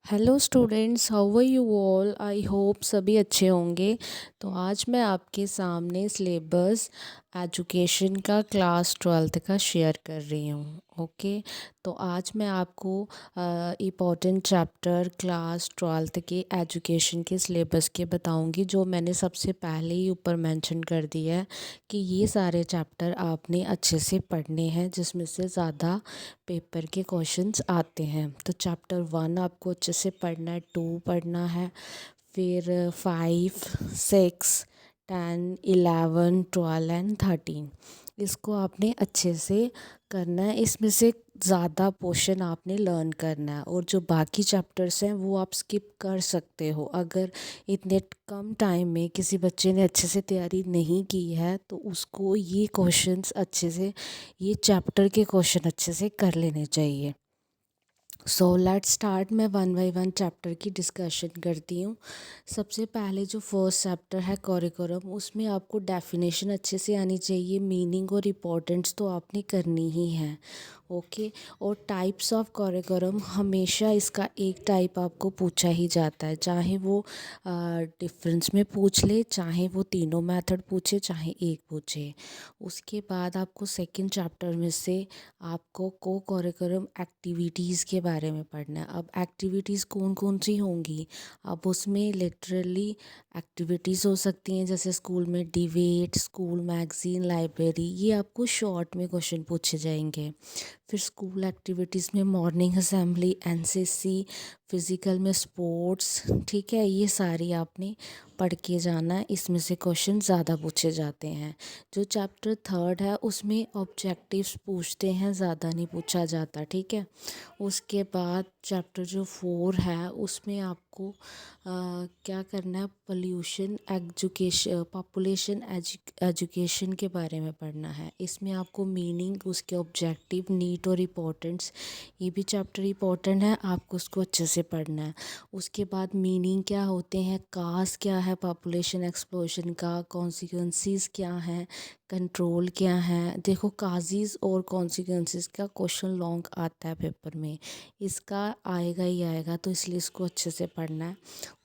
Hello students, how are you all. I hope सभी अच्छे होंगे। तो आज मैं आपके सामने सिलेबस एजुकेशन का क्लास 12th का शेयर कर रही हूँ। ओके, तो आज मैं आपको इम्पोर्टेंट चैप्टर क्लास 12th के एजुकेशन के सिलेबस के बताऊँगी, जो मैंने सबसे पहले ही ऊपर मेंशन कर दिया है कि ये सारे चैप्टर आपने अच्छे से पढ़ने हैं, जिसमें से ज़्यादा पेपर के क्वेश्चंस आते हैं। तो चैप्टर 1 आपको अच्छे से पढ़ना है, 2 पढ़ना है, फिर 5, 6, 10, 11, 12 एंड 13 इसको आपने अच्छे से करना है। इसमें से ज़्यादा पोर्शन आपने लर्न करना है, और जो बाकी चैप्टर्स हैं वो आप स्किप कर सकते हो। अगर इतने कम टाइम में किसी बच्चे ने अच्छे से तैयारी नहीं की है तो उसको ये क्वेश्चंस अच्छे से, ये चैप्टर के क्वेश्चन अच्छे से कर लेने चाहिए। So let's start. मैं वन बाय वन चैप्टर की डिस्कशन करती हूँ। सबसे पहले जो फर्स्ट चैप्टर है करिकुलम, उसमें आपको डेफिनेशन अच्छे से आनी चाहिए, मीनिंग और इम्पोर्टेंस तो आपने करनी ही है। ओके, और टाइप्स ऑफ करिकुलम, हमेशा इसका एक टाइप आपको पूछा ही जाता है, चाहे वो डिफरेंस में पूछ ले, चाहे वो तीनों मेथड पूछे, चाहे एक पूछे। उसके बाद आपको सेकंड चैप्टर में से आपको को करिकुलम एक्टिविटीज़ के बारे में पढ़ना है। अब एक्टिविटीज़ कौन कौन सी होंगी, अब उसमें लिटरली एक्टिविटीज़ हो सकती हैं, जैसे स्कूल में डिबेट, स्कूल मैगज़ीन, लाइब्रेरी, ये आपको शॉर्ट में क्वेश्चन पूछे जाएंगे। फिर स्कूल एक्टिविटीज़ में मॉर्निंग असेंबली, एनसीसी, फिज़िकल में स्पोर्ट्स, ठीक है, ये सारी आपने पढ़ के जाना है। इसमें से क्वेश्चन ज़्यादा पूछे जाते हैं। जो चैप्टर थर्ड है उसमें ऑब्जेक्टिव्स पूछते हैं, ज़्यादा नहीं पूछा जाता, ठीक है। उसके बाद चैप्टर जो 4 है उसमें आपको क्या करना है, पोल्यूशन एजुकेशन, पॉपुलेशन एजुकेशन के बारे में पढ़ना है। इसमें आपको मीनिंग, उसके ऑब्जेक्टिव, नीड और इम्पोर्टेंस, ये भी चैप्टर इम्पोर्टेंट है, आपको उसको अच्छे से पढ़ना है। उसके बाद मीनिंग क्या होते हैं, काज क्या है पॉपुलेशन एक्सप्लोजन का, कॉन्सिक्वेंसीज क्या हैं, कंट्रोल क्या है। देखो, काजीज़ और कॉन्सिक्वेंसेस का क्वेश्चन लॉन्ग आता है पेपर में, इसका आएगा ही आएगा, तो इसलिए इसको अच्छे से पढ़ना है।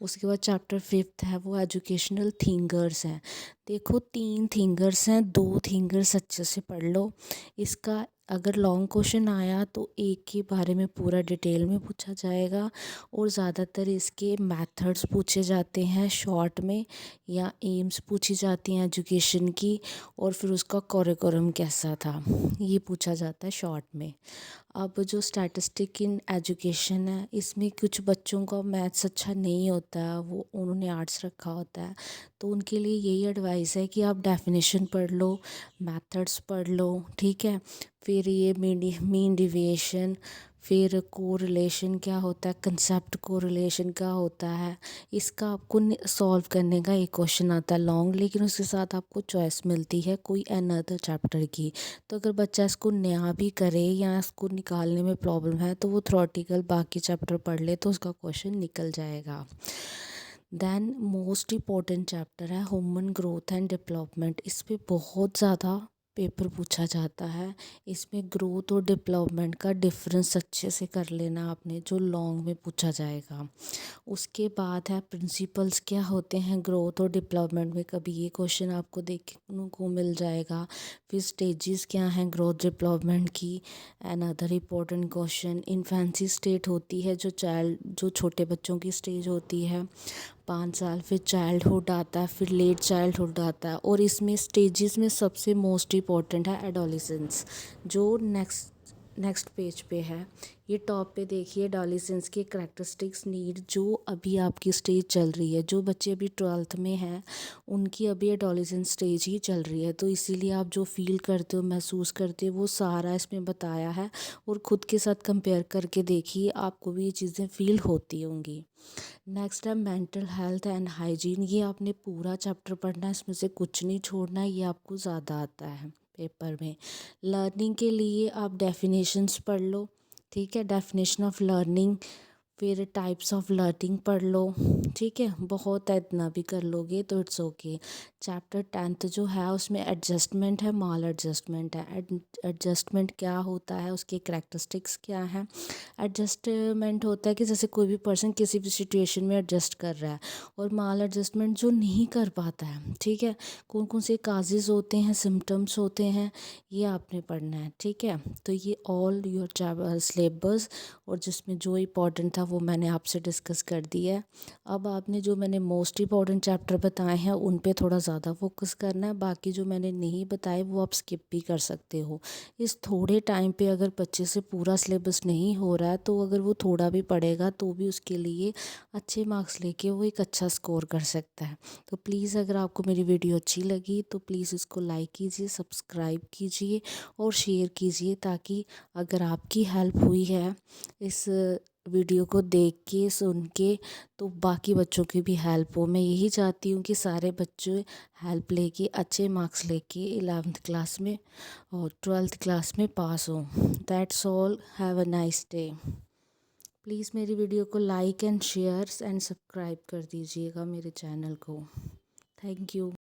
उसके बाद चैप्टर 5 है वो एजुकेशनल थिंगर्स हैं। देखो, 3 थिंगर्स हैं, 2 थिंगर्स अच्छे से पढ़ लो। इसका अगर लॉन्ग क्वेश्चन आया तो एक के बारे में पूरा डिटेल में पूछा जाएगा, और ज़्यादातर इसके मेथड्स पूछे जाते हैं शॉर्ट में, या एम्स पूछी जाती हैं एजुकेशन की, और फिर उसका करिकुलम कैसा था, ये पूछा जाता है शॉर्ट में। अब जो स्टैटिस्टिक इन एजुकेशन है, इसमें कुछ बच्चों का मैथ्स अच्छा नहीं होता है, वो उन्होंने आर्ट्स रखा होता है, तो उनके लिए यही एडवाइस है कि आप डेफिनेशन पढ़ लो, मेथड्स पढ़ लो, ठीक है। फिर ये मीन डिविएशन, फिर कोरिलेशन क्या होता है, कंसेप्ट कोरिलेशन क्या होता है, इसका आपको सॉल्व करने का एक क्वेश्चन आता है लॉन्ग, लेकिन उसके साथ आपको चॉइस मिलती है कोई अनदर चैप्टर की। तो अगर बच्चा इसको नया भी करे या इसको निकालने में प्रॉब्लम है तो वो थ्योरेटिकल बाकी चैप्टर पढ़ ले तो उसका क्वेश्चन निकल जाएगा। देन मोस्ट इम्पॉर्टेंट चैप्टर है ह्यूमन ग्रोथ एंड डेवलपमेंट। इस पे बहुत ज़्यादा पेपर पूछा जाता है। इसमें ग्रोथ और डेवलपमेंट का डिफरेंस अच्छे से कर लेना आपने, जो लॉन्ग में पूछा जाएगा। उसके बाद है प्रिंसिपल्स क्या होते हैं ग्रोथ और डेवलपमेंट में, कभी ये क्वेश्चन आपको देखने को मिल जाएगा। फिर स्टेजेस क्या हैं ग्रोथ डेवलपमेंट की, another important question. Infancy state होती है जो छोटे बच्चों की स्टेज होती है, 5 साल, फिर चाइल्डहुड आता है, फिर लेट चाइल्डहुड आता है, और इसमें स्टेजेस में सबसे मोस्ट इम्पॉर्टेंट है एडोलेसेंस, जो नेक्स्ट पेज पे है। ये टॉप पे देखिए, एडोलेसेंस के करैक्टरिस्टिक्स, नीड, जो अभी आपकी स्टेज चल रही है, जो बच्चे अभी 12th में हैं उनकी अभी एडोलेसेंस स्टेज ही चल रही है, तो इसीलिए आप जो फील करते हो, महसूस करते हो, वो सारा इसमें बताया है, और ख़ुद के साथ कंपेयर करके देखिए, आपको भी ये चीज़ें फील होती होंगी। नेक्स्ट है मेंटल हेल्थ एंड हाइजीन। ये आपने पूरा चैप्टर पढ़ना है, इसमें से कुछ नहीं छोड़ना है, ये आपको ज़्यादा आता है पेपर में। लर्निंग के लिए आप डेफिनेशंस पढ़ लो, ठीक है, डेफिनेशन ऑफ लर्निंग, फिर टाइप्स ऑफ लर्निंग पढ़ लो, ठीक है। बहुत है, इतना भी कर लोगे तो इट्स ओके। चैप्टर 10th जो है उसमें एडजस्टमेंट है, माल एडजस्टमेंट है। एडजस्टमेंट क्या होता है, उसके करैक्टरिस्टिक्स क्या हैं। एडजस्टमेंट होता है कि जैसे कोई भी पर्सन किसी भी सिचुएशन में एडजस्ट कर रहा है, और माल एडजस्टमेंट जो नहीं कर पाता है, ठीक है। कौन कौन से काजेज़ होते हैं, सिम्टम्स होते हैं, ये आपने पढ़ना है, ठीक है। तो ये ऑल योर सिलेबस, और जिसमें जो इम्पोर्टेंट था वो मैंने आपसे डिस्कस कर दिया है। अब आपने जो मैंने मोस्ट इम्पॉर्टेंट चैप्टर बताए हैं उन पे थोड़ा ज़्यादा फोकस करना है, बाकी जो मैंने नहीं बताए वो आप स्किप भी कर सकते हो। इस थोड़े टाइम पे अगर बच्चे से पूरा सिलेबस नहीं हो रहा है तो अगर वो थोड़ा भी पढ़ेगा तो भी उसके लिए अच्छे मार्क्स लेके वो एक अच्छा स्कोर कर सकता है। तो प्लीज़ अगर आपको मेरी वीडियो अच्छी लगी तो प्लीज़ इसको लाइक कीजिए, सब्सक्राइब कीजिए और शेयर कीजिए, ताकि अगर आपकी हेल्प हुई है इस वीडियो को देख के, सुन के, तो बाकी बच्चों की भी हेल्प हो। मैं यही चाहती हूँ कि सारे बच्चे हेल्प लेके अच्छे मार्क्स लेके 11th क्लास में और 12th क्लास में पास हों। That's all, have a nice day. Please मेरी वीडियो को like and share and subscribe कर दीजिएगा मेरे चैनल को। Thank you.